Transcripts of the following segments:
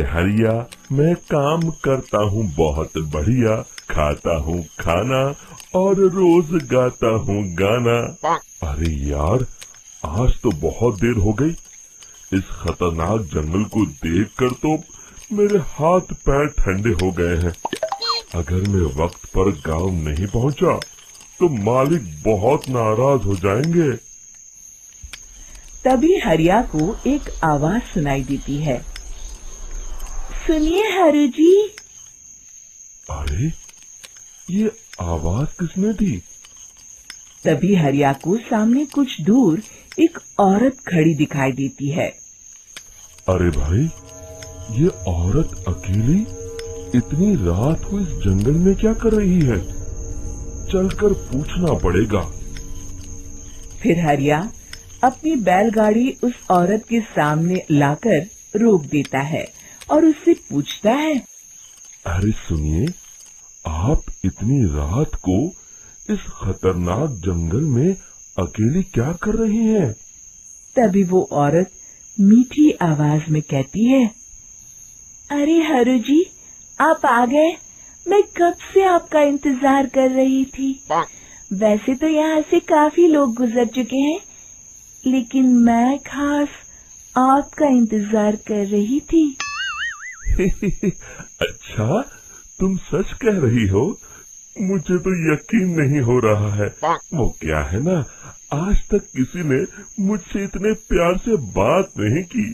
हरिया, मैं काम करता हूँ बहुत बढ़िया, खाता हूँ खाना और रोज गाता हूँ गाना। अरे यार, आज तो बहुत देर हो गई। इस खतरनाक जंगल को देखकर तो मेरे हाथ पैर ठंडे हो गए हैं। अगर मैं वक्त पर गांव नहीं पहुंचा तो मालिक बहुत नाराज हो जाएंगे। तभी हरिया को एक आवाज सुनाई देती है। सुनिए हरु जी। अरे, ये आवाज किसने दी? तभी हरिया को सामने कुछ दूर एक औरत खड़ी दिखाई देती है। अरे भाई, ये औरत अकेली इतनी रात को इस जंगल में क्या कर रही है? चलकर पूछना पड़ेगा। फिर हरिया अपनी बैलगाड़ी उस औरत के सामने लाकर रोक देता है और उससे पूछता है। अरे सुनिए, आप इतनी रात को इस खतरनाक जंगल में अकेली क्या कर रही हैं? तभी वो औरत मीठी आवाज में कहती है। अरे हरु जी, आप आ गए। मैं कब से आपका इंतजार कर रही थी। वैसे तो यहाँ से काफी लोग गुजर चुके हैं, लेकिन मैं खास आपका इंतजार कर रही थी। अच्छा, तुम सच कह रही हो? मुझे तो यकीन नहीं हो रहा है। वो क्या है ना, आज तक किसी ने मुझसे इतने प्यार से बात नहीं की।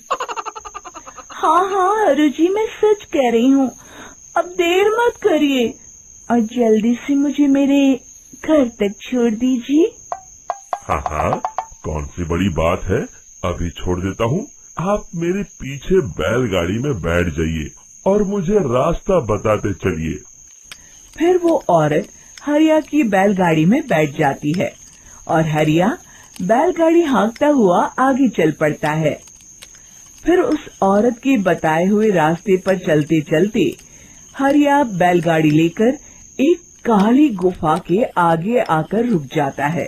हाँ हाँ हरु जी, मैं सच कह रही हूँ। अब देर मत करिए और जल्दी से मुझे मेरे घर तक छोड़ दीजिए। हाँ हाँ, कौन सी बड़ी बात है, अभी छोड़ देता हूँ। आप मेरे पीछे बैलगाड़ी में बैठ जाइए और मुझे रास्ता बताते चलिए। फिर वो औरत हरिया की बैलगाड़ी में बैठ जाती है और हरिया बैलगाड़ी हाँकता हुआ आगे चल पड़ता है। फिर उस औरत के बताए हुए रास्ते पर चलते चलते हरिया बैलगाड़ी लेकर एक काली गुफा के आगे आकर रुक जाता है।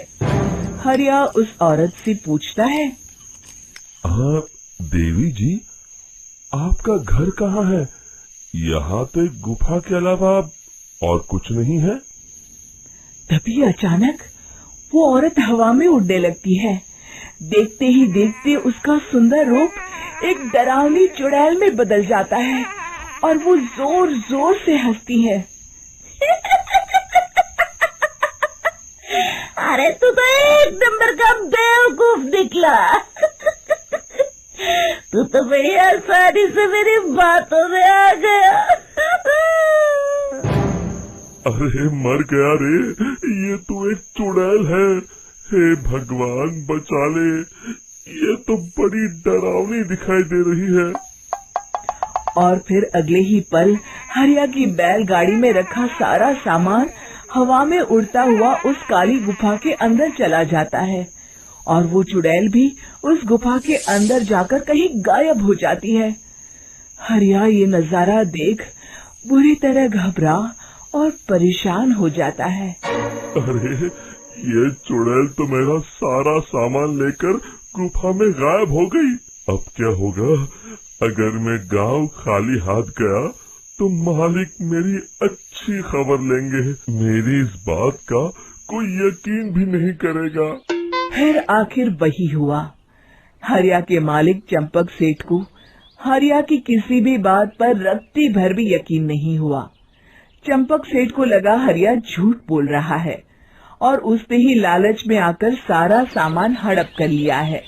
हरिया उस औरत से पूछता है। देवी जी, आपका घर कहाँ है? यहाँ तो एक गुफा के अलावा और कुछ नहीं है। तभी अचानक वो औरत हवा में उड़ने लगती है। देखते ही देखते उसका सुंदर रूप एक डरावनी चुड़ैल में बदल जाता है और वो जोर जोर से हंसती है। अरे तू तो एक नंबर का बेवकूफ निकला। तू तो बड़ी आसानी से मेरी बातों में आ गया। अरे मर गया रे, ये तो एक चुड़ैल है। हे भगवान बचा ले, ये तो बड़ी डरावनी दिखाई दे रही है। और फिर अगले ही पल हरिया की बैलगाड़ी में रखा सारा सामान हवा में उड़ता हुआ उस काली गुफा के अंदर चला जाता है और वो चुड़ैल भी उस गुफा के अंदर जाकर कहीं गायब हो जाती है। हरिया ये नजारा देख बुरी तरह घबरा और परेशान हो जाता है। अरे, ये चुड़ैल तो मेरा सारा सामान लेकर गुफा में गायब हो गई। अब क्या होगा? अगर मैं गांव खाली हाथ गया तो मालिक मेरी अच्छी खबर लेंगे। मेरी इस बात का कोई यकीन भी नहीं करेगा। फिर आखिर वही हुआ। हरिया के मालिक चंपक सेठ को हरिया की किसी भी बात पर रत्ती भर भी यकीन नहीं हुआ। चंपक सेठ को लगा हरिया झूठ बोल रहा है और उसने ही लालच में आकर सारा सामान हड़प कर लिया है।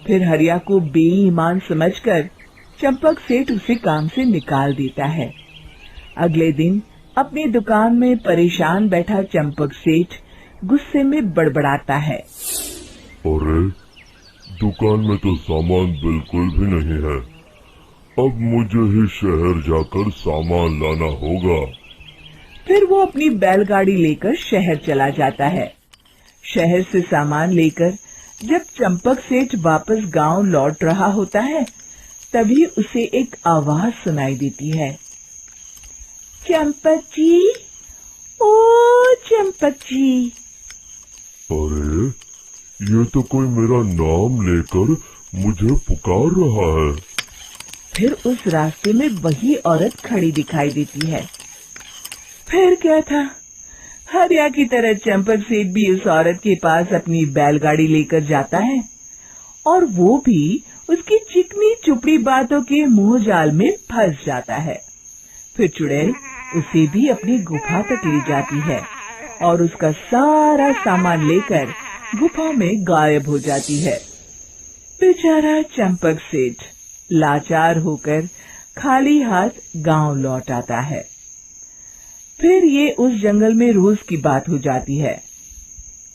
फिर हरिया को बेईमान समझकर चंपक सेठ उसे काम से निकाल देता है। अगले दिन अपनी दुकान में परेशान बैठा चंपक सेठ गुस्से में बड़बड़ाता है। अरे, दुकान में तो सामान बिल्कुल भी नहीं है। अब मुझे ही शहर जाकर सामान लाना होगा। फिर वो अपनी बैलगाड़ी लेकर शहर चला जाता है। शहर से सामान लेकर जब चंपक सेठ वापस गांव लौट रहा होता है, तभी उसे एक आवाज सुनाई देती है। चंपक जी, ओ चंपक जी। अरे, ये तो कोई मेरा नाम लेकर मुझे पुकार रहा है। फिर उस रास्ते में वही औरत खड़ी दिखाई देती है। फिर क्या था, हरिया की तरह चंपक सेठ भी उस औरत के पास अपनी बैलगाड़ी लेकर जाता है और वो भी उसकी चिकनी चुपड़ी बातों के मुंह जाल में फंस जाता है। फिर चुड़ैल उसे भी अपनी गुफा तक ले जाती है और उसका सारा सामान लेकर गुफा में गायब हो जाती है। बेचारा चंपक सेठ लाचार होकर खाली हाथ गांव लौट आता है। फिर ये उस जंगल में रोज की बात हो जाती है।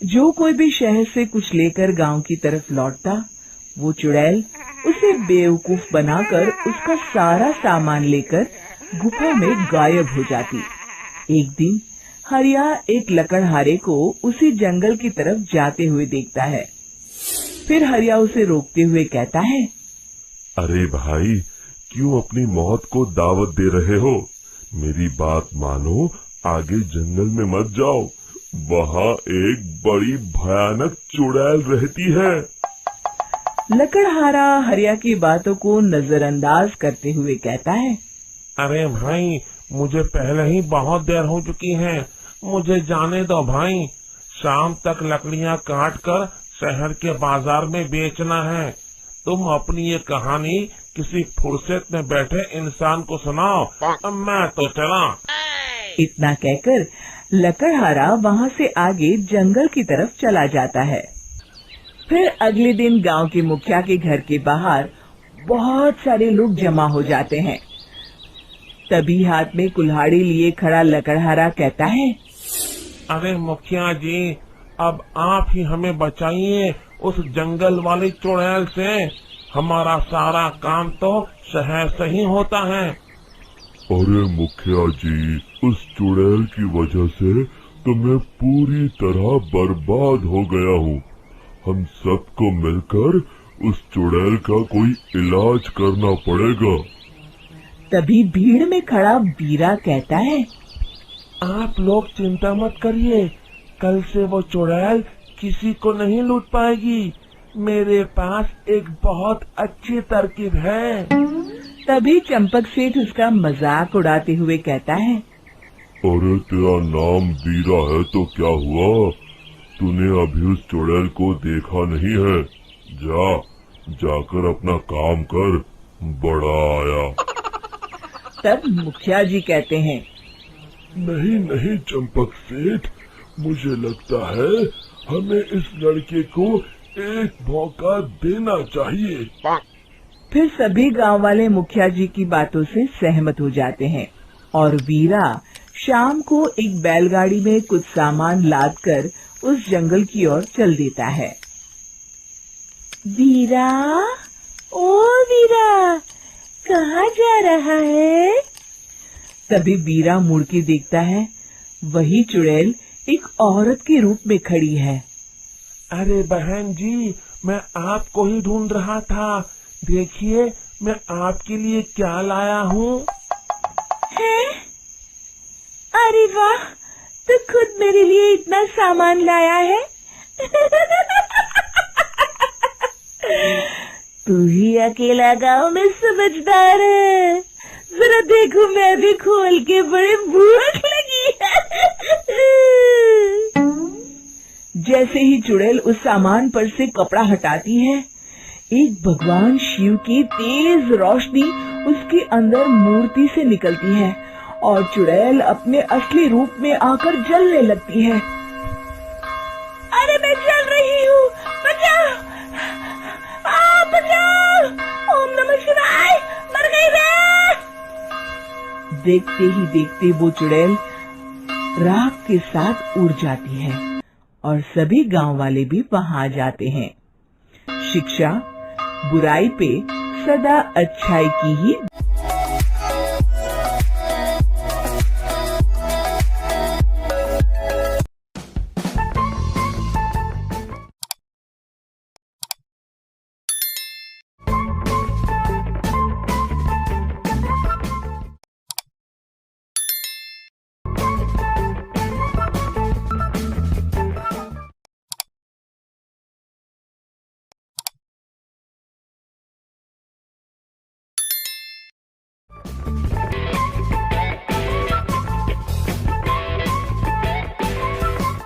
जो कोई भी शहर से कुछ लेकर गांव की तरफ लौटता, वो चुड़ैल उसे बेवकूफ बनाकर उसका सारा सामान लेकर गुफा में गायब हो जाती। एक दिन हरिया एक लकड़हारे को उसी जंगल की तरफ जाते हुए देखता है। फिर हरिया उसे रोकते हुए कहता है, अरे भाई, क्यों अपनी मौत को दावत दे रहे हो? मेरी बात मानो, आगे जंगल में मत जाओ, वहाँ एक बड़ी भयानक चुड़ैल रहती है। लकड़हारा हरिया की बातों को नजरअंदाज करते हुए कहता है, अरे भाई, मुझे पहले ही बहुत देर हो चुकी है, मुझे जाने दो भाई। शाम तक लकड़ियाँ काट कर शहर के बाजार में बेचना है। तुम अपनी ये कहानी किसी फुर्सत में बैठे इंसान को सुनाओ, मैं तो चला। इतना कहकर लकड़हारा वहाँ से आगे जंगल की तरफ चला जाता है। फिर अगले दिन गांव के मुखिया के घर के बाहर बहुत सारे लोग जमा हो जाते हैं। तभी हाथ में कुल्हाड़ी लिए खड़ा लकड़हारा कहता है, अरे मुखिया जी, अब आप ही हमें बचाइए उस जंगल वाली चुड़ैल से। हमारा सारा काम तो शहर से ही होता है। अरे मुखिया जी, उस चुड़ैल की वजह से तो मैं पूरी तरह बर्बाद हो गया हूँ। हम सबको मिलकर उस चुड़ैल का कोई इलाज करना पड़ेगा। तभी भीड़ में खड़ा वीरा कहता है, आप लोग चिंता मत करिए, कल से वो चुड़ैल किसी को नहीं लूट पाएगी। मेरे पास एक बहुत अच्छी तरकीब है। तभी चंपक सेठ उसका मजाक उड़ाते हुए कहता है, अरे तेरा नाम वीरा है तो क्या हुआ? तूने अभी उस चुड़ैल को देखा नहीं है? जाकर अपना काम कर, बड़ा आया। तब मुखिया जी कहते हैं, नहीं चंपक सेठ, मुझे लगता है हमें इस लड़के को एक मौका देना चाहिए। फिर सभी गांव वाले मुखिया जी की बातों से सहमत हो जाते हैं और वीरा शाम को एक बैलगाड़ी में कुछ सामान लादकर उस जंगल की ओर चल देता है। वीरा, ओ वीरा, कहाँ जा रहा है? तभी वीरा मुड़ के देखता है, वही चुड़ैल एक औरत के रूप में खड़ी है। अरे बहन जी, मैं आपको ही ढूंढ रहा था। देखिए, मैं आपके लिए क्या लाया हूँ। अरे वाह, तो खुद मेरे लिए इतना सामान लाया है। तू ही अकेला गांव में समझदार है। जरा देखो, मैं भी खोल के, बड़ी भूख लगी है। जैसे ही चुड़ैल उस सामान पर से कपड़ा हटाती है, एक भगवान शिव की तेज रोशनी उसके अंदर मूर्ति से निकलती है और चुड़ैल अपने असली रूप में आकर जलने लगती है। अरे मैं जल रही हूँ, बचाओ, बचाओ, ओम नमः शिवाय, मर गई मैं। देखते ही देखते वो चुड़ैल राख के साथ उड़ जाती है और सभी गांव वाले भी वहां जाते हैं। शिक्षा बुराई पे सदा अच्छाई की ही